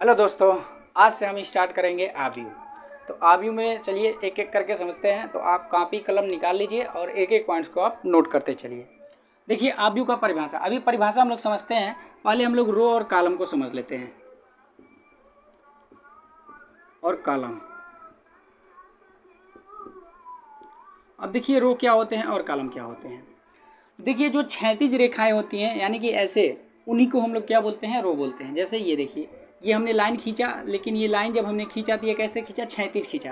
Hello दोस्तों, आज से हम स्टार्ट करेंगे आव्यूह। तो आव्यूह में चलिए एक एक करके समझते हैं। तो आप कॉपी कलम निकाल लीजिए और एक एक पॉइंट्स को आप नोट करते चलिए। देखिए आव्यूह का परिभाषा, अभी परिभाषा हम लोग समझते हैं। पहले हम लोग रो और कॉलम को समझ लेते हैं। और कॉलम, अब देखिए रो क्या होते हैं और कॉलम क्या होते हैं। देखिए जो क्षैतिज रेखाएं होती हैं यानी कि ऐसे, उन्हीं को हम लोग क्या बोलते हैं, रो बोलते हैं। जैसे ये देखिए, ये हमने लाइन खींचा, लेकिन ये लाइन जब हमने खींचा तो ये कैसे खींचा, क्षैतिज खींचा,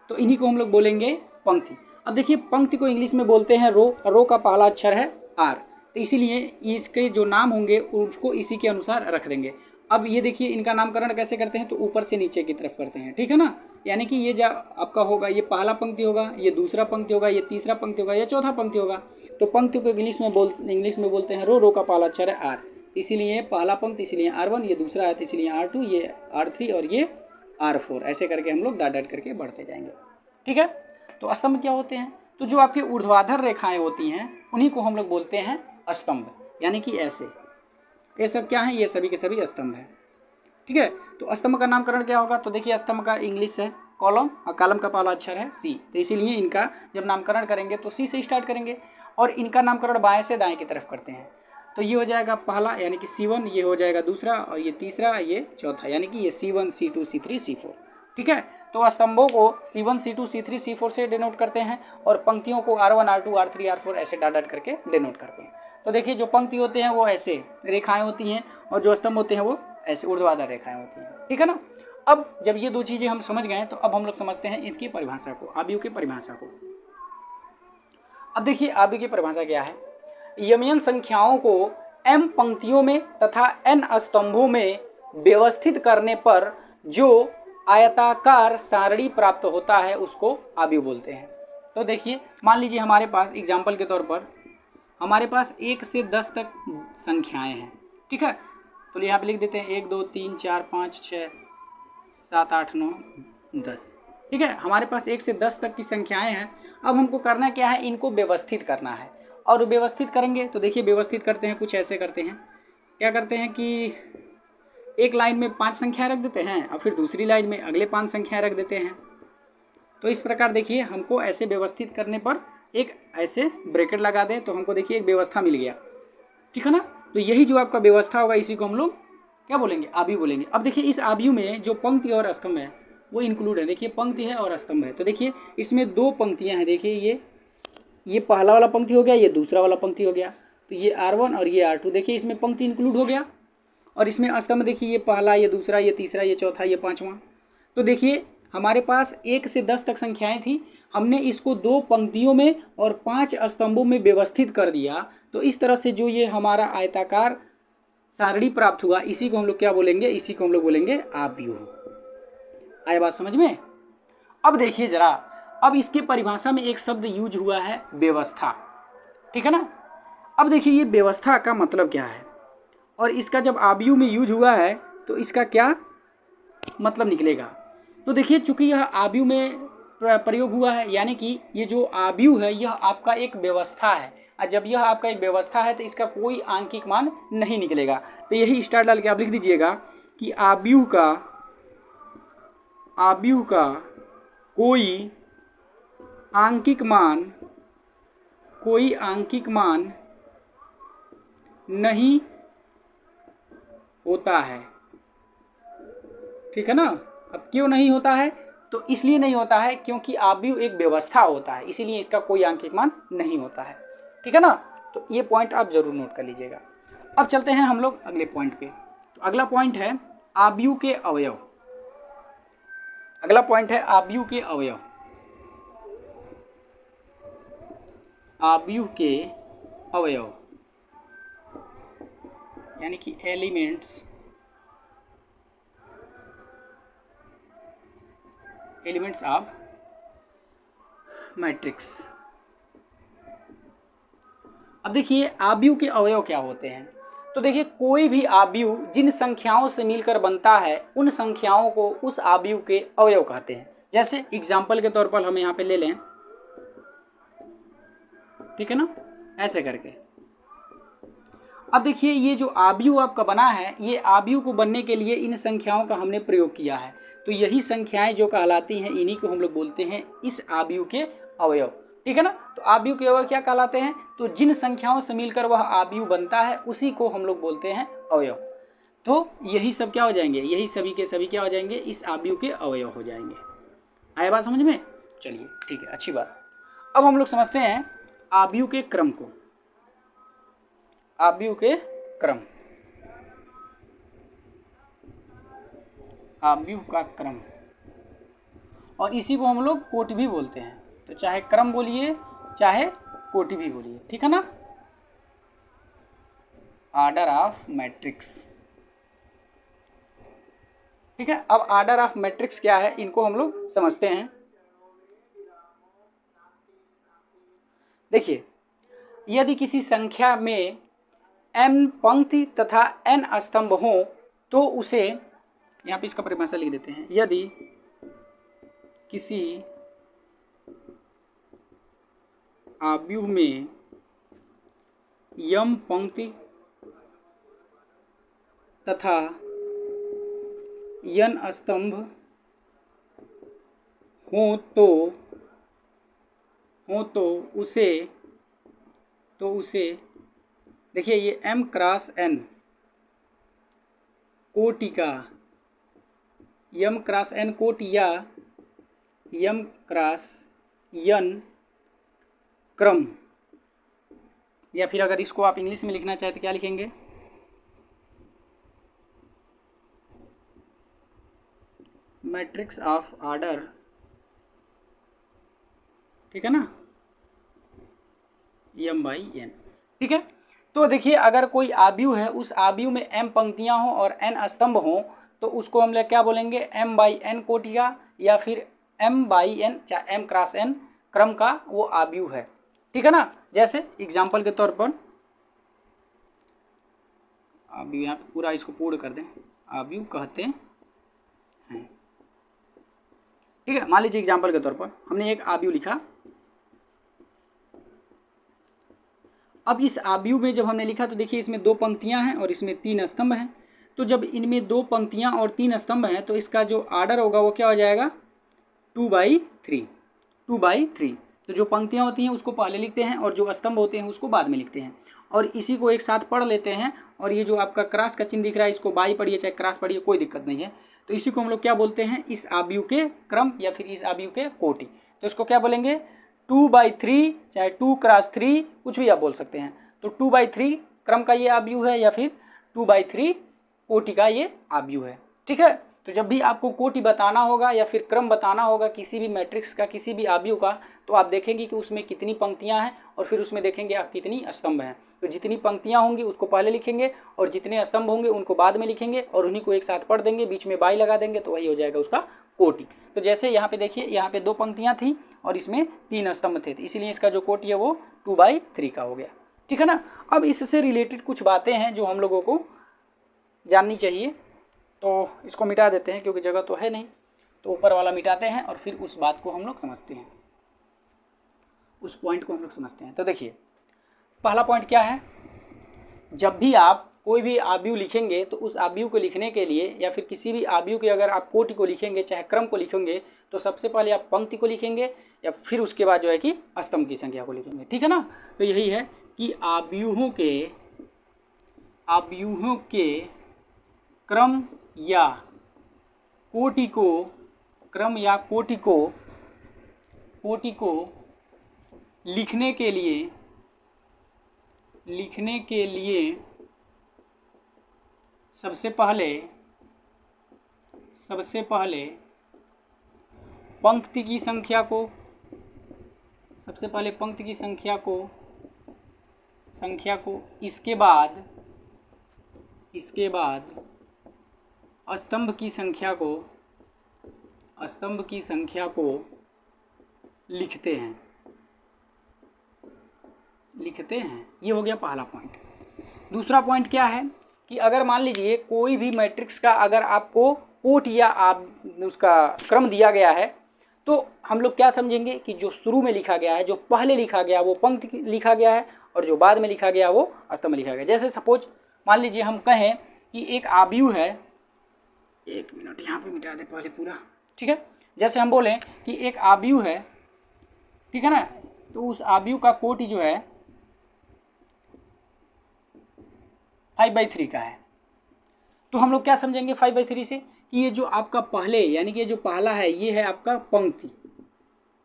तो इन्हीं को हम लोग बोलेंगे पंक्ति। अब देखिए पंक्ति को इंग्लिश में बोलते हैं रो, और रो का पहला अक्षर है आर, तो इसीलिए इसके जो नाम होंगे उसको इसी के अनुसार रख देंगे। अब ये देखिए इनका नामकरण कैसे करते हैं, तो ऊपर से नीचे की तरफ करते हैं, ठीक है ना। यानी कि ये जो आपका होगा, ये पहला पंक्ति होगा, ये दूसरा पंक्ति होगा, ये तीसरा पंक्ति होगा, ये चौथा पंक्ति होगा। तो पंक्ति को इंग्लिश में बोलते हैं रो, रो का पहला अक्षर है आर, इसीलिए पहला पंक्ति इसलिए R1, ये दूसरा है तो इसलिए R2, ये R3 और ये R4, ऐसे करके हम लोग डॉट डॉट करके बढ़ते जाएंगे, ठीक है। तो स्तंभ क्या होते हैं, तो जो आपकी ऊर्ध्वाधर रेखाएं होती हैं उन्हीं को हम लोग बोलते हैं स्तंभ, यानी कि ऐसे। ये सब क्या है, ये सभी के सभी स्तंभ है, ठीक है। तो स्तंभ का नामकरण क्या होगा, तो देखिए स्तंभ का इंग्लिश है कॉलम, और कॉलम का पहला अक्षर है सी, तो इसीलिए इनका जब नामकरण करेंगे तो सी से स्टार्ट करेंगे, और इनका नामकरण बाएं से दाएं की तरफ करते हैं। तो ये हो जाएगा पहला यानी कि C1, ये हो जाएगा दूसरा, और ये तीसरा, ये चौथा, यानी कि ये C1 C2 C3 C4, ठीक है। तो स्तंभों को C1 C2 C3 C4 से डिनोट करते हैं, और पंक्तियों को R1 R2 R3 R4 ऐसे डॉट डॉट करके डिनोट करते हैं। तो देखिए जो पंक्ति होते हैं वो ऐसे रेखाएं होती हैं, और जो स्तंभ होते हैं वो ऐसे ऊर्ध्वाधर रेखाएं होती हैं, ठीक है ना। अब जब ये दो चीज़ें हम समझ गए तो अब हम लोग समझते हैं इनकी परिभाषा को, आव्यूह की परिभाषा को। अब देखिए आव्यूह की परिभाषा क्या है, यमन संख्याओं को m पंक्तियों में तथा n स्तंभों में व्यवस्थित करने पर जो आयताकार सारणी प्राप्त होता है उसको आव्यूह बोलते हैं। तो देखिए मान लीजिए हमारे पास एग्जाम्पल के तौर पर हमारे पास 1 से 10 तक संख्याएं हैं, ठीक है। तो यहाँ पे लिख देते हैं 1 2 3 4 5 6 7 8 9 10, ठीक है। हमारे पास 1 से 10 तक की संख्याएं हैं। अब हमको करना क्या है, इनको व्यवस्थित करना है, और व्यवस्थित करेंगे तो देखिए व्यवस्थित करते हैं कुछ ऐसे करते हैं। क्या करते हैं कि एक लाइन में 5 संख्याएं रख देते हैं, और फिर दूसरी लाइन में अगले 5 संख्याएं रख देते हैं। तो इस प्रकार देखिए हमको ऐसे व्यवस्थित करने पर एक ऐसे ब्रैकेट लगा दें तो हमको देखिए एक व्यवस्था मिल गया, ठीक है ना। तो यही जो आपका व्यवस्था होगा इसी को हम लोग क्या बोलेंगे, आव्यूह बोलेंगे। अब देखिए इस आव्यूह में जो पंक्ति और स्तंभ है वो इंक्लूड है। देखिए पंक्ति है और स्तंभ है, तो देखिए इसमें 2 पंक्तियां हैं। देखिए ये पहला वाला पंक्ति हो गया, ये दूसरा वाला पंक्ति हो गया, तो ये R1 और ये R2, देखिए इसमें पंक्ति इंक्लूड हो गया। और इसमें स्तंभ देखिए ये पहला, ये दूसरा, ये तीसरा, ये चौथा, ये पांचवा। तो देखिए हमारे पास 1 से 10 तक संख्याएं थी, हमने इसको 2 पंक्तियों में और 5 स्तंभों में व्यवस्थित कर दिया। तो इस तरह से जो ये हमारा आयताकार सारणी प्राप्त हुआ इसी को हम लोग क्या बोलेंगे, इसी को हम लोग बोलेंगे आव्यूह। आया बात समझ में। अब देखिए जरा, अब इसके परिभाषा में एक शब्द यूज हुआ है व्यवस्था, ठीक है ना। अब देखिए ये व्यवस्था का मतलब क्या है, और इसका जब आव्यूह में यूज हुआ है तो इसका क्या मतलब निकलेगा। तो देखिए चूंकि यह आव्यूह में प्रयोग हुआ है, यानी कि ये जो आव्यूह है यह आपका एक व्यवस्था है, और जब यह आपका एक व्यवस्था है तो इसका कोई आंकिक मान नहीं निकलेगा। तो यही स्टार डाल के आप लिख दीजिएगा कि आव्यूह का कोई आंकिक मान नहीं होता है, ठीक है ना। अब क्यों नहीं होता है, तो इसलिए नहीं होता है क्योंकि आव्यूह एक व्यवस्था होता है, इसीलिए इसका कोई आंकिक मान नहीं होता है, ठीक है ना। तो ये पॉइंट आप जरूर नोट कर लीजिएगा। अब चलते हैं हम लोग अगले पॉइंट पे। तो अगला पॉइंट है आव्यूह के अवयव। अगला पॉइंट है आव्यूह के अवयव। आव्यूह के अवयव यानी कि एलिमेंट्स ऑफ मैट्रिक्स। अब देखिए आव्यूह के अवयव क्या होते हैं। तो देखिए कोई भी आव्यूह जिन संख्याओं से मिलकर बनता है उन संख्याओं को उस आव्यूह के अवयव कहते हैं। जैसे एग्जाम्पल के तौर पर हम यहाँ पे ले लें, ठीक है ना, ऐसे करके। अब देखिए ये जो आव्यूह आपका बना है, ये आव्यूह को बनने के लिए इन संख्याओं का हमने प्रयोग किया है। तो यही संख्याएं जो कहलाती हैं, इन्हीं को हम लोग बोलते हैं इस आव्यूह के अवयव। ठीक है ना। तो आव्यूह के अवयव क्या कहलाते हैं? तो जिन संख्याओं से मिलकर वह आव्यूह बनता है उसी को हम लोग बोलते हैं अवयव। तो यही सब क्या हो जाएंगे? यही सभी के सभी क्या हो जाएंगे? इस आव्यूह के अवयव हो जाएंगे। आया बात समझ में? चलिए ठीक है, अच्छी बात। अब हम लोग समझते हैं आव्यूह के क्रम को। आव्यूह के क्रम, आव्यूह का क्रम, और इसी को हम लोग कोटि भी बोलते हैं। तो चाहे क्रम बोलिए चाहे कोटि भी बोलिए, ठीक है ना। ऑर्डर ऑफ मैट्रिक्स, ठीक है। अब ऑर्डर ऑफ मैट्रिक्स क्या है, इनको हम लोग समझते हैं। देखिए, यदि किसी संख्या में m पंक्ति तथा n स्तंभ हो तो उसे, यहाँ पे इसका परिभाषा लिख देते हैं। यदि किसी आव्यूह में m पंक्ति तथा n स्तंभ हो तो उसे देखिए, ये m क्रॉस n कोटि का, m क्रॉस n कोटि या m क्रॉस n क्रम, या फिर अगर इसको आप इंग्लिश में लिखना चाहे तो क्या लिखेंगे? मैट्रिक्स ऑफ ऑर्डर, ठीक है ना, m/n। ठीक है। तो देखिए, अगर कोई आव्यूह है, उस आव्यूह में m पंक्तियां हो और n स्तंभ हो तो उसको हम लोग क्या बोलेंगे? m/n कोटि का, या फिर m/n चाहे m क्रॉस n क्रम का वो आव्यूह है। ठीक है ना। जैसे एग्जाम्पल के तौर पर, आव्यूह यहाँ पे पूरा इसको पूर्ण कर दें, आव्यूह कहते हैं। ठीक है। मान लीजिए एग्जाम्पल के तौर पर हमने एक आव्यूह लिखा। अब इस आव्यूह में जब हमने लिखा तो देखिए, इसमें 2 पंक्तियां हैं और इसमें 3 स्तंभ हैं। तो जब इनमें 2 पंक्तियां और 3 स्तंभ हैं तो इसका जो ऑर्डर होगा वो क्या हो जाएगा? 2/3, 2/3। तो जो पंक्तियां होती हैं उसको पहले लिखते हैं और जो स्तंभ होते हैं उसको बाद में लिखते हैं, और इसी को एक साथ पढ़ लेते हैं। और ये जो आपका क्रॉस का चिन्ह दिख रहा है, इसको बाई पढ़िए चाहे क्रॉस पढ़िए, कोई दिक्कत नहीं है। तो इसी को हम लोग क्या बोलते हैं? इस आव्यूह के क्रम या फिर इस आव्यूह के कोटि। तो इसको क्या बोलेंगे? 2/3 चाहे 2 क्रॉस 3 कुछ भी आप बोल सकते हैं। तो 2/3 क्रम का ये आव्यूह है या फिर 2/3 कोटि का ये आव्यूह है। ठीक है। तो जब भी आपको कोटि बताना होगा या फिर क्रम बताना होगा किसी भी मैट्रिक्स का, किसी भी आव्यूह का, तो आप देखेंगे कि उसमें कितनी पंक्तियां हैं और फिर उसमें देखेंगे आप कितनी स्तंभ हैं। तो जितनी पंक्तियां होंगी उसको पहले लिखेंगे और जितने स्तंभ होंगे उनको बाद में लिखेंगे और उन्हीं को एक साथ पढ़ देंगे, बीच में बाई लगा देंगे, तो वही हो जाएगा उसका कोटि। तो जैसे यहाँ पे देखिए, यहाँ पे 2 पंक्तियां थी और इसमें 3 स्तंभ थे, तो इसलिए इसका जो कोटि है वो 2/3 का हो गया। ठीक है ना। अब इससे रिलेटेड कुछ बातें हैं जो हम लोगों को जाननी चाहिए, तो इसको मिटा देते हैं क्योंकि जगह तो है नहीं। तो ऊपर वाला मिटाते हैं और फिर उस बात को हम लोग समझते हैं, उस पॉइंट को हम लोग समझते हैं। तो देखिए, पहला पॉइंट क्या है? जब भी आप कोई भी आव्यूह लिखेंगे तो उस आव्यूह को लिखने के लिए या फिर किसी भी आव्यूह के अगर आप कोटि को लिखेंगे चाहे क्रम को लिखेंगे तो सबसे पहले आप पंक्ति को लिखेंगे या फिर उसके बाद जो है कि स्तंभ की संख्या को लिखेंगे। ठीक है ना। तो यही है कि आव्यूहों के क्रम या कोटि को लिखने के लिए सबसे पहले पंक्ति की संख्या को इसके बाद स्तंभ की संख्या को लिखते हैं। ये हो गया पहला पॉइंट। दूसरा पॉइंट क्या है कि अगर मान लीजिए कोई भी मैट्रिक्स का अगर आपको कोटि या आप उसका क्रम दिया गया है तो हम लोग क्या समझेंगे कि जो शुरू में लिखा गया है, जो पहले लिखा गया वो पंक्ति लिखा गया है, और जो बाद में लिखा गया वो स्तंभ लिखा गया। जैसे सपोज मान लीजिए हम कहें कि एक आव्यूह है, 1 मिनट यहाँ पे मिटा दे पहले पूरा, ठीक है। जैसे हम बोलें कि एक आव्यूह है, ठीक है ना, तो उस आव्यूह का कोटि जो है 5/3 का है। तो हम लोग क्या समझेंगे 5/3 से कि ये जो आपका पहले यानी कि ये जो पहला है ये है आपका पंक्ति,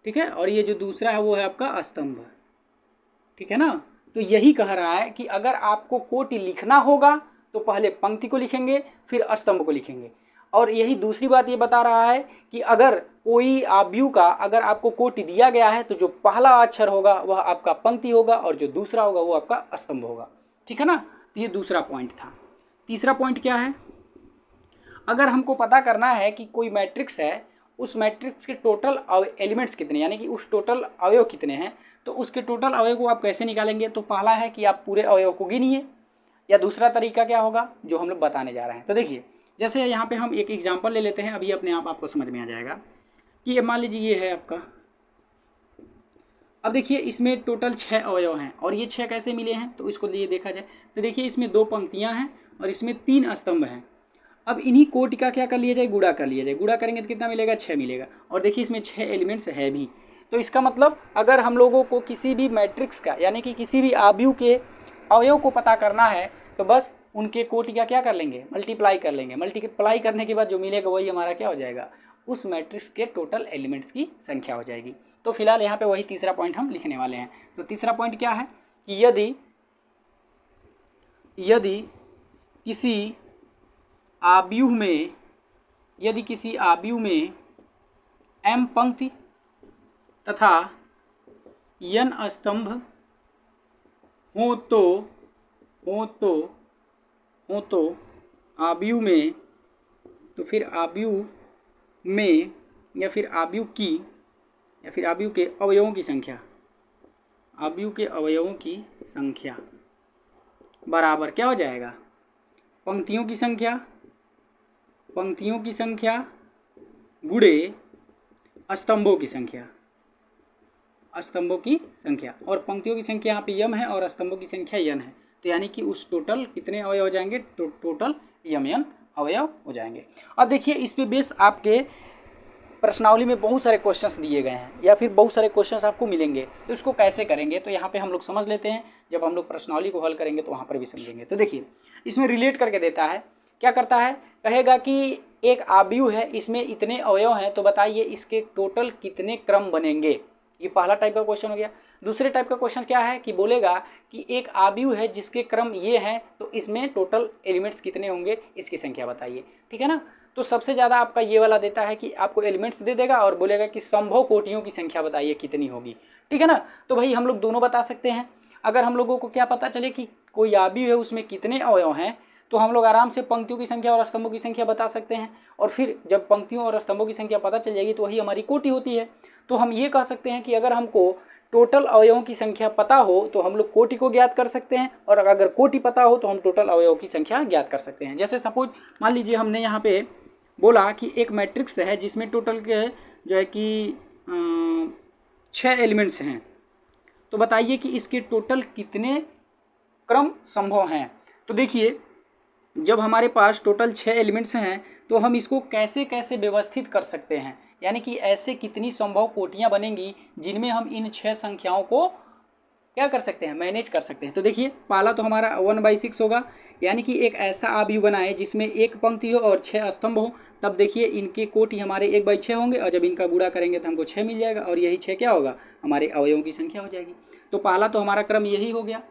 ठीक है, और ये जो दूसरा है वो है आपका स्तंभ, ठीक है ना। तो यही कह रहा है कि अगर आपको कोटि लिखना होगा तो पहले पंक्ति को लिखेंगे फिर स्तंभ को लिखेंगे। और यही दूसरी बात ये बता रहा है कि अगर कोई आव्यूह का अगर आपको कोटि दिया गया है तो जो पहला अक्षर होगा वह आपका पंक्ति होगा और जो दूसरा होगा वो आपका स्तंभ होगा, ठीक है ना। तो ये दूसरा पॉइंट था। तीसरा पॉइंट क्या है, अगर हमको पता करना है कि कोई मैट्रिक्स है, उस मैट्रिक्स के टोटल एलिमेंट्स कितने यानी कि उस टोटल अवयव कितने हैं, तो उसके टोटल अवयव को आप कैसे निकालेंगे। तो पहला है कि आप पूरे अवयव को गिनिए, या दूसरा तरीका क्या होगा जो हम लोग बताने जा रहे हैं। तो देखिए जैसे यहाँ पे हम एक एग्जांपल ले लेते हैं, अभी अपने आप आपको समझ में आ जाएगा कि ये मान लीजिए ये है आपका। अब देखिए इसमें टोटल 6 अवयव हैं और ये 6 कैसे मिले हैं, तो इसको लिए देखा जाए तो देखिए इसमें 2 पंक्तियाँ हैं और इसमें 3 स्तंभ हैं। अब इन्हीं कोटि का क्या कर लिया जाए, गुणा कर लिया जाए। गुणा करेंगे तो कितना मिलेगा, 6 मिलेगा। और देखिए इसमें 6 एलिमेंट्स है भी। तो इसका मतलब अगर हम लोगों को किसी भी मैट्रिक्स का यानी कि किसी भी आव्यूह के अवयव को पता करना है तो बस उनके कोटि का क्या कर लेंगे, मल्टीप्लाई कर लेंगे। मल्टीप्लाई करने के बाद जो मिलेगा वही हमारा क्या हो जाएगा, उस मैट्रिक्स के टोटल एलिमेंट्स की संख्या हो जाएगी। तो फिलहाल यहाँ पे वही तीसरा पॉइंट हम लिखने वाले हैं। तो तीसरा पॉइंट क्या है कि यदि किसी आव्यूह में m पंक्ति तथा n स्तंभ हो तो आव्यूह में, तो फिर आव्यूह में या फिर आव्यूह के अवयवों की संख्या बराबर क्या हो जाएगा, पंक्तियों की संख्या गुणे स्तंभों की संख्या। और पंक्तियों की संख्या यहाँ पे m है और स्तंभों की संख्या n है। तो यानी कि उस टोटल कितने अवयव हो जाएंगे, तो टोटल mn अवयव हो जाएंगे। अब देखिए इस पे बेस आपके प्रश्नावली में बहुत सारे क्वेश्चंस दिए गए हैं या फिर बहुत सारे क्वेश्चंस आपको मिलेंगे। तो इसको कैसे करेंगे, तो यहाँ पे हम लोग समझ लेते हैं। जब हम लोग प्रश्नावली को हल करेंगे तो वहाँ पर भी समझेंगे। तो देखिए इसमें रिलेट करके देता है, क्या करता है, कहेगा कि एक आव्यूह है, इसमें इतने अवयव हैं, तो बताइए इसके टोटल कितने क्रम बनेंगे। ये पहला टाइप का क्वेश्चन हो गया। दूसरे टाइप का क्वेश्चन क्या है कि बोलेगा कि एक आव्यूह है जिसके क्रम ये हैं, तो इसमें टोटल एलिमेंट्स कितने होंगे, इसकी संख्या बताइए, ठीक है ना। तो सबसे ज़्यादा आपका ये वाला देता है कि आपको एलिमेंट्स दे देगा और बोलेगा कि संभव कोटियों की संख्या बताइए कितनी होगी, ठीक है ना। तो भाई हम लोग दोनों बता सकते हैं। अगर हम लोगों को क्या पता चले कि कोई आव्यूह है उसमें कितने अवयव हैं, तो हम लोग आराम से पंक्तियों की संख्या और स्तंभों की संख्या बता सकते हैं। और फिर जब पंक्तियों और स्तंभों की संख्या पता चल जाएगी तो वही हमारी कोटि होती है। तो हम ये कह सकते हैं कि अगर हमको टोटल अवयवों की संख्या पता हो तो हम लोग कोटि को ज्ञात कर सकते हैं, और अगर कोटि पता हो तो हम टोटल अवयवों की संख्या ज्ञात कर सकते हैं। जैसे सपोज मान लीजिए हमने यहाँ पे बोला कि एक मैट्रिक्स है जिसमें टोटल के जो है कि 6 एलिमेंट्स हैं, तो बताइए कि इसके टोटल कितने क्रम संभव हैं। तो देखिए जब हमारे पास टोटल 6 एलिमेंट्स हैं तो हम इसको कैसे कैसे व्यवस्थित कर सकते हैं, यानी कि ऐसे कितनी संभव कोटियां बनेंगी जिनमें हम इन 6 संख्याओं को क्या कर सकते हैं, मैनेज कर सकते हैं। तो देखिए पहला तो हमारा 1/6 होगा, यानी कि एक ऐसा आव्यूह बनाए जिसमें एक पंक्ति हो और 6 स्तंभ हो। तब देखिए इनके कोटि हमारे 1/6 होंगे और जब इनका गुणा करेंगे तो हमको 6 मिल जाएगा और यही 6 क्या होगा, हमारे अवयवों की संख्या हो जाएगी। तो पहला तो हमारा क्रम यही हो गया।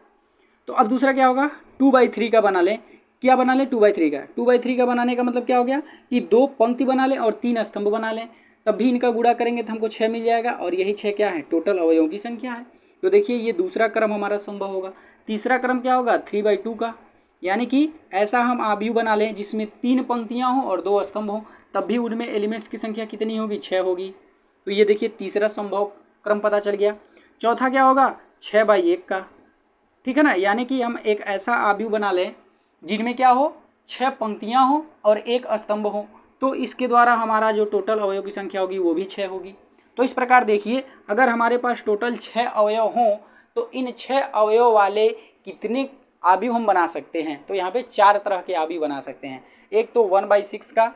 तो अब दूसरा क्या होगा, 2/3 का बना लें। क्या बना लें, 2/3 का। 2/3 का बनाने का मतलब क्या हो गया कि 2 पंक्ति बना लें और 3 स्तंभ बना लें। तब भी इनका गुणा करेंगे तो हमको 6 मिल जाएगा और यही 6 क्या है, टोटल अवयवों की संख्या है। तो देखिए ये दूसरा क्रम हमारा संभव होगा। तीसरा क्रम क्या होगा, 3/2 का, यानी कि ऐसा हम आव्यूह बना लें जिसमें 3 पंक्तियां हों और 2 स्तंभ हों, तब भी उनमें एलिमेंट्स की संख्या कितनी होगी, 6 होगी। तो ये देखिए तीसरा संभव क्रम पता चल गया। चौथा क्या होगा, 6/1 का, ठीक है ना, यानी कि हम एक ऐसा आव्यूह बना लें जिनमें क्या हो, 6 पंक्तियां हो और 1 स्तंभ हो, तो इसके द्वारा हमारा जो टोटल अवयव की संख्या होगी वो भी 6 होगी। तो इस प्रकार देखिए अगर हमारे पास टोटल 6 अवयव हों तो इन 6 अवयव वाले कितने आव्यूह हम बना सकते हैं? तो यहाँ पे 4 तरह के आव्यूह बना सकते हैं। एक तो 1/6 का,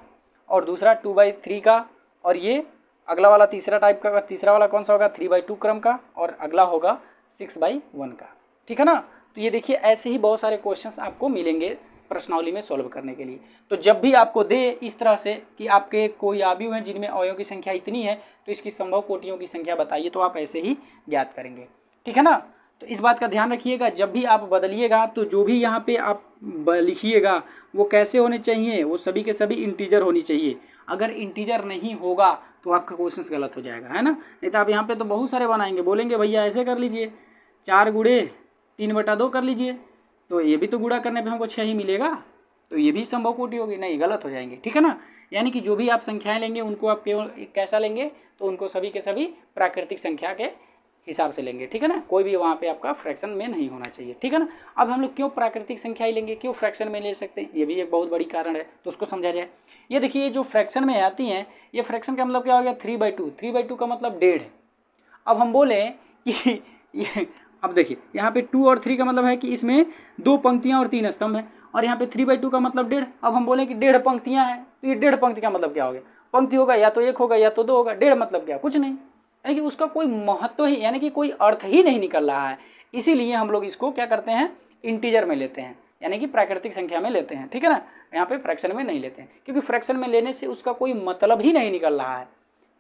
और दूसरा 2/3 का, और ये अगला वाला तीसरा टाइप का, तीसरा वाला कौन सा होगा? 3/2 क्रम का, और अगला होगा 6/1 का। ठीक है ना? तो ये देखिए ऐसे ही बहुत सारे क्वेश्चंस आपको मिलेंगे प्रश्नावली में सॉल्व करने के लिए। तो जब भी आपको दे इस तरह से कि आपके कोई आव्यूह हैं जिनमें अवयवों की संख्या इतनी है, तो इसकी संभव कोटियों की संख्या बताइए, तो आप ऐसे ही ज्ञात करेंगे। ठीक है ना? तो इस बात का ध्यान रखिएगा, जब भी आप बदलिएगा तो जो भी यहाँ पे आप लिखिएगा वो कैसे होने चाहिए? वो सभी के सभी इंटीजर होनी चाहिए। अगर इंटीजर नहीं होगा तो आपका क्वेश्चन गलत हो जाएगा, है ना? नहीं तो आप यहाँ पे तो बहुत सारे बनाएंगे, बोलेंगे भैया ऐसे कर लीजिए, 4 गुणे 3/2 कर लीजिए, तो ये भी तो गुणा करने पे हमको 6 ही मिलेगा, तो ये भी संभव कोटि होगी, नहीं, गलत हो जाएंगे। ठीक है ना? यानी कि जो भी आप संख्याएं लेंगे उनको आप केवल कैसा लेंगे? तो उनको सभी के सभी प्राकृतिक संख्या के हिसाब से लेंगे। ठीक है ना? कोई भी वहाँ पे आपका फ्रैक्शन में नहीं होना चाहिए। ठीक है ना? अब हम लोग क्यों प्राकृतिक संख्या ही लेंगे, क्यों फ्रैक्शन में ले सकते हैं? ये भी एक बहुत बड़ी कारण है, तो उसको समझा जाए। ये देखिए जो फ्रैक्शन में आती हैं, ये फ्रैक्शन का मतलब क्या हो गया? 3/2। 3/2 का मतलब 1.5। अब हम बोले कि अब देखिए यहाँ पे 2 और 3 का मतलब है कि इसमें 2 पंक्तियाँ और 3 स्तंभ है, और यहाँ पे 3/2 का मतलब 1.5। अब हम बोले कि 1.5 पंक्तियाँ हैं, तो ये 1.5 पंक्ति का मतलब क्या हो गया? पंक्ति होगा या तो 1 होगा या तो 2 होगा, 1.5 मतलब क्या? कुछ नहीं, यानी कि उसका कोई महत्व ही, यानी कि कोई अर्थ ही नहीं निकल रहा है। इसीलिए हम लोग इसको क्या करते हैं? इंटीजर में लेते हैं, यानी कि प्राकृतिक संख्या में लेते हैं। ठीक है ना? यहाँ पे फ्रैक्शन में नहीं लेते हैं, क्योंकि फ्रैक्शन में लेने से उसका कोई मतलब ही नहीं निकल रहा है।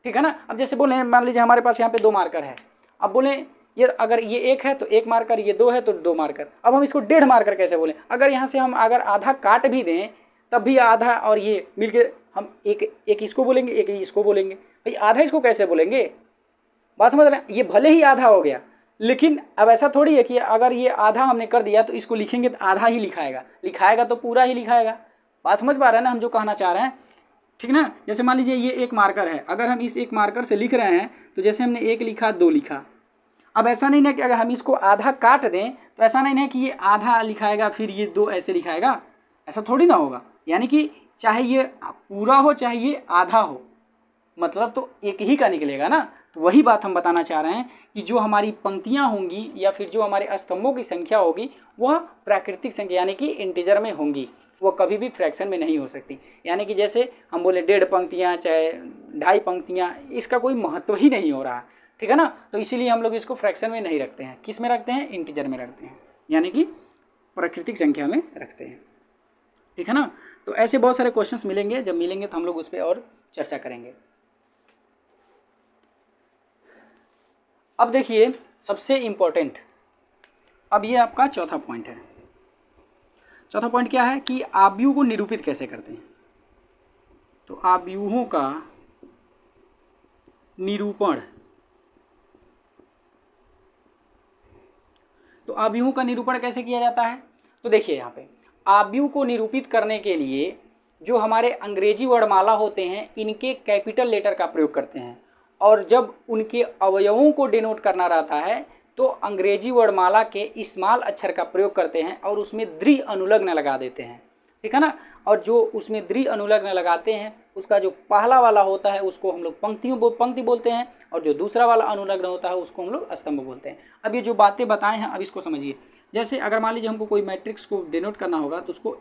ठीक है ना? अब जैसे बोले, मान लीजिए हमारे पास यहाँ पे 2 मार्कर है, अब बोले ये अगर ये 1 है तो 1 मार्कर, ये 2 है तो 2 मार्कर। अब हम इसको 1.5 मार्कर कैसे बोलें? अगर यहाँ से हम अगर आधा काट भी दें तब भी आधा और ये मिलके हम एक इसको बोलेंगे, एक इसको बोलेंगे। भाई आधा इसको कैसे बोलेंगे? बात समझ रहे हैं? ये भले ही आधा हो गया, लेकिन अब ऐसा थोड़ी है कि अगर ये आधा हमने कर दिया तो इसको लिखेंगे तो आधा ही लिखाएगा तो पूरा ही लिखाएगा। बात समझ पा रहे हैं ना हम जो कहना चाह रहे हैं? ठीक ना? जैसे मान लीजिए ये 1 मार्कर है, अगर हम इस 1 मार्कर से लिख रहे हैं तो जैसे हमने 1 लिखा, 2 लिखा। अब ऐसा नहीं है कि अगर हम इसको आधा काट दें तो ऐसा नहीं है कि ये आधा लिखाएगा फिर ये 2 ऐसे लिखाएगा, ऐसा थोड़ी ना होगा। यानी कि चाहे ये पूरा हो चाहे ये आधा हो, मतलब तो एक ही का निकलेगा ना। तो वही बात हम बताना चाह रहे हैं कि जो हमारी पंक्तियां होंगी या फिर जो हमारे स्तंभों की संख्या होगी वह प्राकृतिक संख्या यानी कि इंटीजर में होंगी, वो कभी भी फ्रैक्शन में नहीं हो सकती। यानी कि जैसे हम बोले 1.5 पंक्तियाँ चाहे 2.5 पंक्तियाँ, इसका कोई महत्व ही नहीं हो रहा। ठीक है ना? तो इसीलिए हम लोग इसको फ्रैक्शन में नहीं रखते हैं। किस में रखते हैं? इंटीजर में रखते हैं, यानी कि प्राकृतिक संख्या में रखते हैं। ठीक है ना? तो ऐसे बहुत सारे क्वेश्चंस मिलेंगे, जब मिलेंगे तो हम लोग उस पर और चर्चा करेंगे। अब देखिए सबसे इम्पोर्टेंट, अब ये आपका चौथा पॉइंट है। चौथा पॉइंट क्या है कि आव्यूह को निरूपित कैसे करते हैं। तो आव्यूहों का निरूपण, तो आव्यूहों का निरूपण कैसे किया जाता है? तो देखिए यहाँ पे आव्यूह को निरूपित करने के लिए जो हमारे अंग्रेजी वर्णमाला होते हैं इनके कैपिटल लेटर का प्रयोग करते हैं, और जब उनके अवयवों को डिनोट करना रहता है तो अंग्रेजी वर्णमाला के स्मॉल अक्षर का प्रयोग करते हैं और उसमें द्वि अनुलग्न लगा देते हैं। ठीक है ना? और जो उसमें द्वि अनुलग्न लगाते हैं उसका जो पहला वाला होता है उसको हम लोग पंक्ति बोलते हैं, और जो दूसरा वाला अनुलग्न होता है उसको हम लोग स्तंभ बोलते हैं। अब ये जो बातें बताए हैं अब इसको समझिए। जैसे अगर मान लीजिए हमको कोई मैट्रिक्स को डिनोट करना होगा तो उसको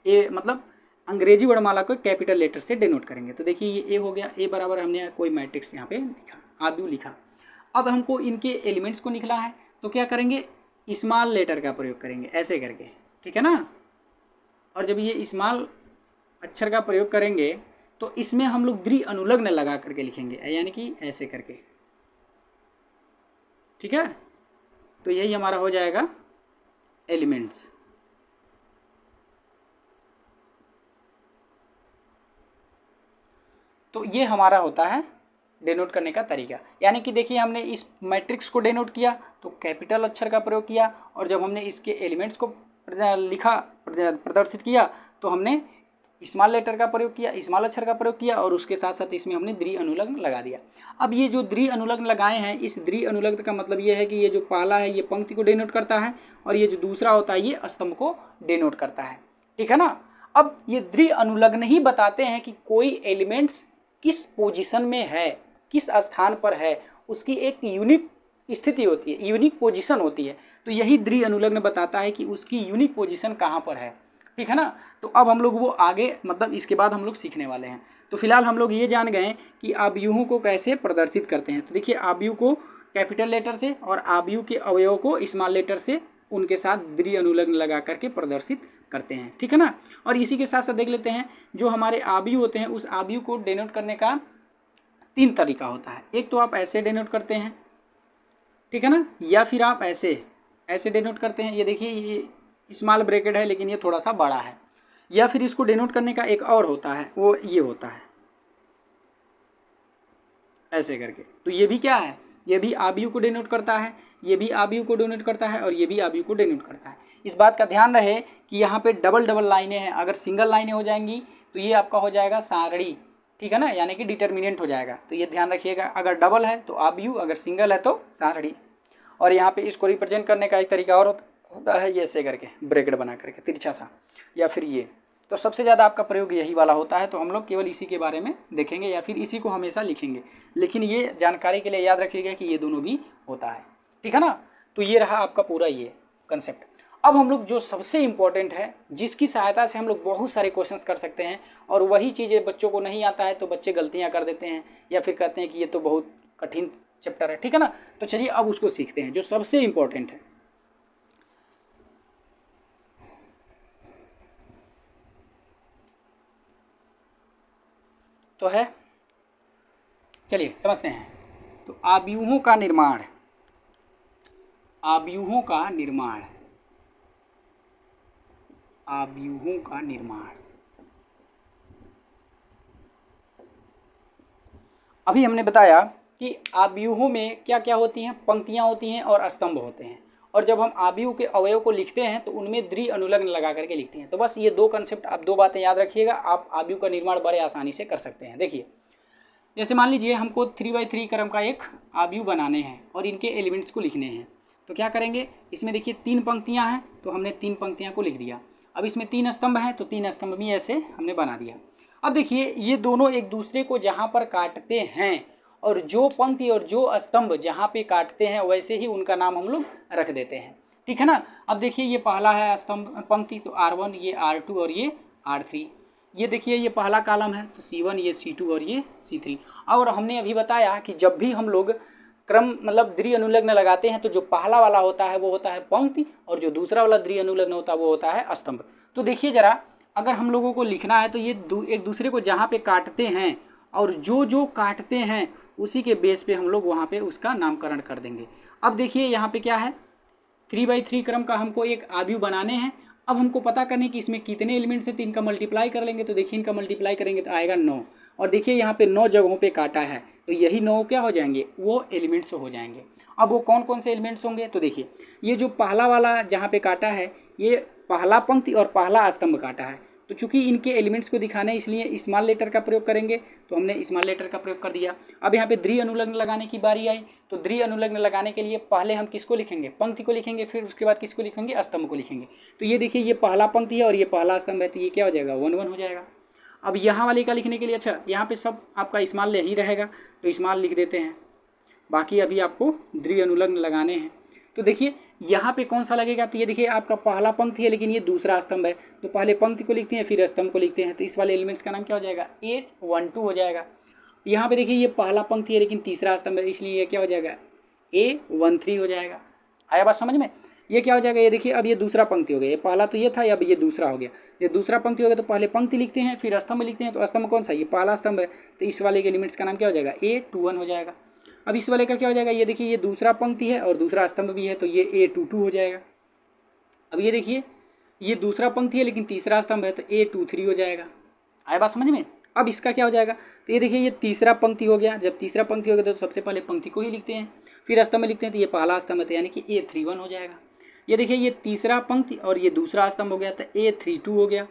ए मतलब अंग्रेजी वर्णमाला को कैपिटल लेटर से डिनोट करेंगे। तो देखिए ये ए हो गया, ए बराबर हमने कोई मैट्रिक्स यहाँ पे लिखा, आव्यूह लिखा। अब हमको इनके एलिमेंट्स को निकला है तो क्या करेंगे? स्मॉल लेटर का प्रयोग करेंगे ऐसे करके। ठीक है ना? और जब ये स्मॉल अक्षर का प्रयोग करेंगे तो इसमें हम लोग द्वि अनुलग्न लगा करके लिखेंगे, यानी कि ऐसे करके। ठीक है? तो यही हमारा हो जाएगा एलिमेंट्स। तो ये हमारा होता है डिनोट करने का तरीका। यानी कि देखिए हमने इस मैट्रिक्स को डिनोट किया तो कैपिटल अक्षर का प्रयोग किया, और जब हमने इसके एलिमेंट्स को लिखा प्रदर्शित किया तो हमने स्मॉल लेटर का प्रयोग किया, स्मॉल अक्षर का प्रयोग किया, और उसके साथ साथ इसमें हमने द्वि अनुलग्न लगा दिया। अब ये जो द्वि अनुलग्न लगाए हैं, इस द्वि अनुलग्न का मतलब ये है कि ये जो पहला है ये पंक्ति को डिनोट करता है और ये जो दूसरा होता है ये स्तंभ को डिनोट करता है। ठीक है ना? अब ये द्वि अनुलग्न ही बताते हैं कि कोई एलिमेंट्स किस पोजीशन में है, किस स्थान पर है, उसकी एक यूनिक स्थिति होती है, यूनिक पोजीशन होती है। तो यही द्वि अनुलग्न बताता है कि उसकी यूनिक पोजीशन कहाँ पर है, ठीक है ना। तो अब हम लोग वो आगे मतलब इसके बाद हम लोग सीखने वाले हैं। तो फिलहाल हम लोग ये जान गए कि आव्यूहों को कैसे प्रदर्शित करते हैं। तो देखिए आव्यूह को कैपिटल लेटर से और आव्यूह के अवयव को स्मॉल लेटर से उनके साथ द्वि अनुलग्न लगा करके प्रदर्शित करते हैं, ठीक है ना। और इसी के साथ साथ देख लेते हैं जो हमारे आव्यूह होते हैं उस आव्यूह को डिनोट करने का 3 तरीका होता है। एक तो आप ऐसे डिनोट करते हैं, ठीक है ना, या फिर आप ऐसे ऐसे डिनोट करते हैं। ये देखिए ये स्मॉल ब्रैकेट है लेकिन ये थोड़ा सा बड़ा है। या फिर इसको डिनोट करने का एक और होता है, वो ये होता है ऐसे करके। तो ये भी क्या है, ये भी आव्यूह को डिनोट करता है, ये भी आव्यूह को डिनोट करता है और ये भी आव्यूह को डिनोट करता है। इस बात का ध्यान रहे कि यहाँ पे डबल डबल लाइनें हैं। अगर सिंगल लाइनें हो जाएंगी तो ये आपका हो जाएगा सारणी, ठीक है ना, यानी कि डिटर्मिनेंट हो जाएगा। तो ये ध्यान रखिएगा, अगर डबल है तो आव्यूह, अगर सिंगल है तो सारणी। और यहाँ पे इसको रिप्रेजेंट करने का एक तरीका और होता है, ये ऐसे करके ब्रैकेट बना करके तिरछा सा, या फिर ये। तो सबसे ज़्यादा आपका प्रयोग यही वाला होता है। तो हम लोग केवल इसी के बारे में देखेंगे या फिर इसी को हमेशा लिखेंगे। लेकिन ये जानकारी के लिए याद रखिएगा कि ये दोनों भी होता है, ठीक है ना। तो ये रहा आपका पूरा ये कंसेप्ट। अब हम लोग जो सबसे इम्पोर्टेंट है, जिसकी सहायता से हम लोग बहुत सारे क्वेश्चंस कर सकते हैं, और वही चीज़ें बच्चों को नहीं आता है तो बच्चे गलतियाँ कर देते हैं या फिर कहते हैं कि ये तो बहुत कठिन चैप्टर है, ठीक है ना। तो चलिए अब उसको सीखते हैं जो सबसे इम्पोर्टेंट है। तो है, चलिए समझते हैं। तो आव्यूहों का निर्माण, आव्यूहों का निर्माण, आव्यूहों का निर्माण। अभी हमने बताया कि आव्यूहों में क्या क्या होती हैं, पंक्तियां होती हैं और स्तंभ होते हैं। और जब हम आव्यूह के अवयव को लिखते हैं तो उनमें द्वि अनुलग्न लगा करके लिखते हैं। तो बस ये 2 कंसेप्ट, आप 2 बातें याद रखिएगा, आप आव्यूह का निर्माण बड़े आसानी से कर सकते हैं। देखिए जैसे मान लीजिए हमको 3x3 क्रम का एक आव्यूह बनाने हैं और इनके एलिमेंट्स को लिखने हैं। तो क्या करेंगे, इसमें देखिए 3 पंक्तियां हैं तो हमने 3 पंक्तियां को लिख दिया। अब इसमें 3 स्तंभ हैं तो 3 स्तंभ भी ऐसे हमने बना दिया। अब देखिए ये दोनों एक दूसरे को जहाँ पर काटते हैं और जो पंक्ति और जो स्तंभ जहाँ पे काटते हैं वैसे ही उनका नाम हम लोग रख देते हैं, ठीक है ना। अब देखिए ये पहला है स्तंभ पंक्ति, तो R1, ये R2 और ये R3। ये देखिए ये पहला कॉलम है तो C1, ये C2 और ये C3। और हमने अभी बताया कि जब भी हम लोग क्रम मतलब द्वि अनुलग्न लगाते हैं तो जो पहला वाला होता है वो होता है पंक्ति और जो दूसरा वाला द्वि अनुलग्न होता है वो होता है स्तंभ। तो देखिए जरा, अगर हम लोगों को लिखना है तो ये एक दूसरे को जहाँ पे काटते हैं और जो जो काटते हैं उसी के बेस पे हम लोग वहाँ पे उसका नामकरण कर देंगे। अब देखिए यहाँ पे क्या है, 3x3 क्रम का हमको एक आव्यूह बनाने हैं। अब हमको पता करने कि इसमें कितने एलिमेंट्स हैं, तो इनका मल्टीप्लाई कर लेंगे। तो देखिए इनका मल्टीप्लाई करेंगे तो आएगा 9। और देखिए यहाँ पे 9 जगहों पे काटा है तो यही 9 क्या हो जाएंगे, वो एलिमेंट्स हो जाएंगे। अब वो कौन कौन से एलिमेंट्स होंगे, तो देखिए ये जो पहला वाला जहाँ पे काटा है ये पहला पंक्ति और पहला स्तंभ काटा है। तो चूंकि इनके एलिमेंट्स को दिखाने इसलिए स्मॉल लेटर का प्रयोग करेंगे, तो हमने स्मॉल लेटर का प्रयोग कर दिया। अब यहाँ पे द्वि अनुलग्न लगाने की बारी आई। तो द्वि अनुलग्न लगाने के लिए पहले हम किसको लिखेंगे, पंक्ति को लिखेंगे, फिर उसके बाद किसको लिखेंगे, स्तंभ को लिखेंगे। तो ये देखिए ये पहला पंक्ति है और ये पहला स्तंभ है, तो ये क्या हो जाएगा, 1 1 हो जाएगा। अब यहाँ वाले का लिखने के लिए, अच्छा यहाँ पे सब आपका स्मॉल ही रहेगा तो स्मॉल लिख देते हैं, बाकी अभी आपको द्वि अनुलग्न लगाने हैं। तो देखिए यहाँ पे कौन सा लगेगा, तो ये देखिए आपका पहला पंक्ति है लेकिन ये दूसरा स्तंभ है, तो पहले पंक्ति को लिखते हैं फिर स्तंभ को लिखते हैं। तो इस वाले एलिमेंट्स का नाम क्या हो जाएगा, 8 1 2 हो जाएगा। यहाँ पे देखिए ये पहला पंक्ति है लेकिन तीसरा स्तंभ है, इसलिए ये क्या हो जाएगा, A 1 3 हो जाएगा। आया बात समझ में, ये क्या हो जाएगा, ये देखिए अब ये दूसरा पंक्ति हो गया, ये पहला तो ये था, अब ये दूसरा हो गया। ये दूसरा पंक्ति हो गया तो पहले पंक्ति लिखते हैं फिर स्तंभ लिखते हैं। तो स्तंभ कौन सा, ये पहला स्तंभ है, तो इस वाले के एलिमेंट्स का नाम क्या हो जाएगा, A 2 1 हो जाएगा। अब इस वाले का क्या हो जाएगा, ये देखिए ये दूसरा पंक्ति है और दूसरा स्तंभ भी है, तो ये A 2 2 हो जाएगा। अब ये देखिए ये दूसरा पंक्ति है लेकिन तीसरा स्तंभ है, तो A 2 3 हो जाएगा। आया बात समझ में। अब इसका क्या हो जाएगा, तो ये देखिए ये तीसरा पंक्ति हो गया। जब तीसरा पंक्ति हो गया तो सबसे पहले पंक्ति को ही लिखते हैं फिर स्तंभ लिखते हैं, तो ये पहला स्तंभ है, यानी कि A 3 1 हो जाएगा। ये देखिए ये तीसरा पंक्ति और ये दूसरा स्तंभ हो गया, तो A 3 2 हो गया,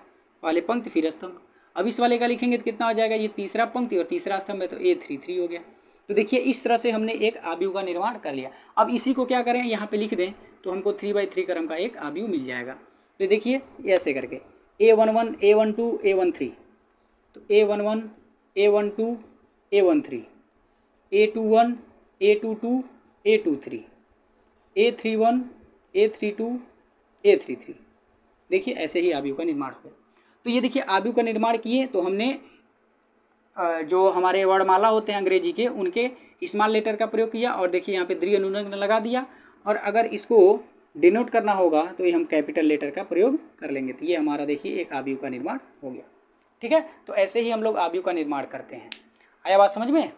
पहले पंक्ति फिर स्तंभ। अब इस वाले का लिखेंगे तो कितना हो जाएगा, ये तीसरा पंक्ति और तीसरा स्तंभ है, तो A 3 3 हो गया। तो देखिए इस तरह से हमने एक आव्यूह का निर्माण कर लिया। अब इसी को क्या करें, यहाँ पे लिख दें तो हमको 3x3 क्रम का एक आव्यूह मिल जाएगा। तो देखिए ऐसे करके A11 A12 A13, तो A11 A12 A13, A21 A22 A23, A31, A32, A33। देखिए ऐसे ही आव्यूह का निर्माण हुआ। तो ये देखिए आव्यूह का निर्माण किए तो हमने जो हमारे वर्णमाला होते हैं अंग्रेजी के उनके स्मॉल लेटर का प्रयोग किया और देखिए यहाँ पे द्वितीय न्यूनक लगा दिया, और अगर इसको डिनोट करना होगा तो ये हम कैपिटल लेटर का प्रयोग कर लेंगे। तो ये हमारा देखिए एक आव्यूह का निर्माण हो गया। ठीक है, तो ऐसे ही हम लोग आव्यूह का निर्माण करते हैं। आया बात समझ में?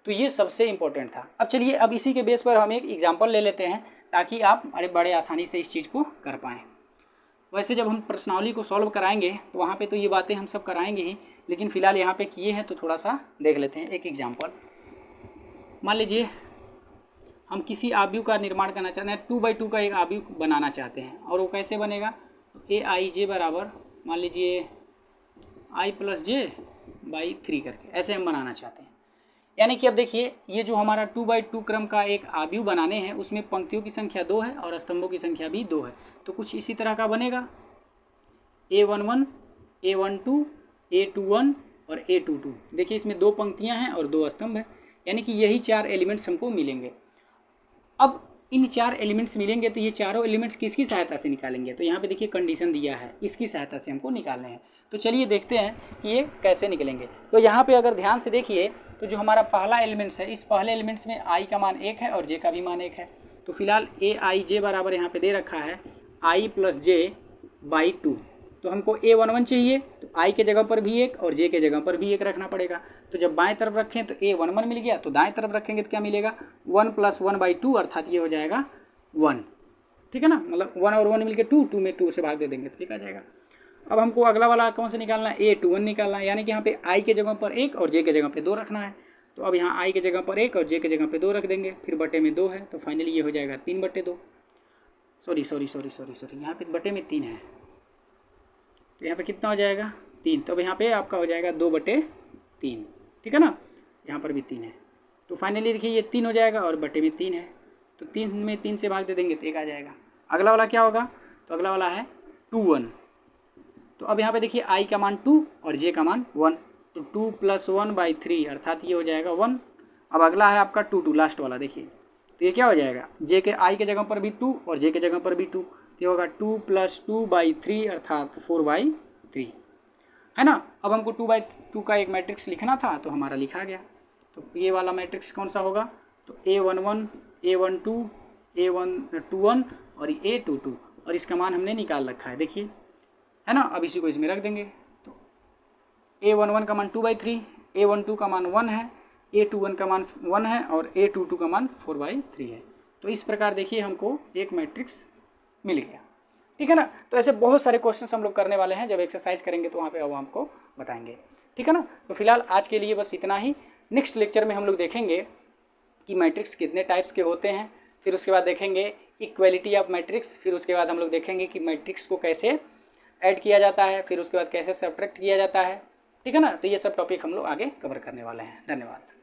तो ये सबसे इंपॉर्टेंट था। अब चलिए अब इसी के बेस पर हम एक एग्जाम्पल ले लेते हैं ताकि आप बड़े आसानी से इस चीज़ को कर पाएँ। वैसे जब हम प्रश्नावली को सॉल्व कराएंगे तो वहाँ पे तो ये बातें हम सब कराएंगे ही, लेकिन फ़िलहाल यहाँ पे किए हैं तो थोड़ा सा देख लेते हैं एक एग्जाम्पल। मान लीजिए हम किसी आव्यूह का निर्माण करना चाहते हैं, 2/2 का एक आव्यूह बनाना चाहते हैं, और वो कैसे बनेगा? तो AIJ बराबर मान लीजिए I+J/3 करके ऐसे हम बनाना चाहते हैं। यानी कि अब देखिए ये जो हमारा 2/2 क्रम का एक आव्यूह बनाने हैं उसमें पंक्तियों की संख्या 2 है और स्तंभों की संख्या भी 2 है। तो कुछ इसी तरह का बनेगा A11, A12, A21 और A22। देखिए इसमें 2 पंक्तियां हैं और 2 स्तंभ हैं, यानी कि यही 4 एलिमेंट्स हमको मिलेंगे। अब इन 4 एलिमेंट्स मिलेंगे तो ये चारों एलिमेंट्स किसकी सहायता से निकालेंगे? तो यहाँ पे देखिए कंडीशन दिया है, इसकी सहायता से हमको निकालने हैं। तो चलिए देखते हैं कि ये कैसे निकलेंगे। तो यहाँ पे अगर ध्यान से देखिए तो जो हमारा पहला एलिमेंट्स है, इस पहले एलिमेंट्स में I का मान 1 है और J का भी मान 1 है। तो फिलहाल AIJ बराबर यहाँ पे दे रखा है I+J/2। तो हमको A11 चाहिए, तो I के जगह पर भी 1 और J के जगह पर भी 1 रखना पड़ेगा। तो जब बाएं तरफ रखें तो A11 मिल गया, तो दाएं तरफ रखेंगे तो क्या मिलेगा? 1 + 1/2, अर्थात ये हो जाएगा 1। ठीक है ना, मतलब 1 और 1 मिलकर 2, 2 में 2 से भाग दे देंगे तो एक आ जाएगा। अब हमको अगला वाला कौन सा निकालना है? A21 निकालना है, यानी कि यहाँ पे I के जगह पर 1 और J के जगह पे 2 रखना है। तो अब यहाँ I के जगह पर 1 और J के जगह पे 2 रख देंगे, फिर बटे में 2 है तो फाइनली ये हो जाएगा 3/2। सॉरी, यहाँ पे बटे में 3 है, तो यहाँ पे कितना हो जाएगा? 3। तो अब यहाँ पे आपका हो जाएगा 2/3। ठीक है ना, यहाँ पर भी 3 है, तो फाइनली देखिए ये 3 हो जाएगा और बटे में 3 है, तो 3 में 3 से भाग दे देंगे तो 1 आ जाएगा। अगला वाला क्या होगा? तो अगला वाला है 21। तो अब यहाँ पे देखिए I का मान 2 और J का मान 1, तो 2 + 1/3 अर्थात ये हो जाएगा 1। अब अगला है आपका 2 लास्ट वाला। देखिए तो ये क्या हो जाएगा? I के जगह पर भी 2 और J के जगह पर भी 2, तो ये होगा 2 + 2/3 अर्थात 4/3, है ना। अब हमको 2/2 का एक मैट्रिक्स लिखना था तो हमारा लिखा गया। तो ये वाला मैट्रिक्स कौन सा होगा? तो A11, A12, A21 और A22, और इसका मान हमने निकाल रखा है, देखिए, है ना। अब इसी को इसमें रख देंगे। तो A11 का मान 2/3, A12 का मान 1 है, A21 का मान 1 है और A22 का मान 4/3 है। तो इस प्रकार देखिए हमको एक मैट्रिक्स मिल गया। ठीक है ना। तो ऐसे बहुत सारे क्वेश्चंस हम लोग करने वाले हैं, जब एक्सरसाइज करेंगे तो वहाँ पे अब हमको बताएंगे। ठीक है ना। तो फिलहाल आज के लिए बस इतना ही। नेक्स्ट लेक्चर में हम लोग देखेंगे कि मैट्रिक्स कितने टाइप्स के होते हैं, फिर उसके बाद देखेंगे इक्वलिटी ऑफ मैट्रिक्स, फिर उसके बाद हम लोग देखेंगे कि मैट्रिक्स को कैसे ऐड किया जाता है, फिर उसके बाद कैसे सब्ट्रैक्ट किया जाता है। ठीक है ना। तो ये सब टॉपिक हम लोग आगे कवर करने वाले हैं। धन्यवाद।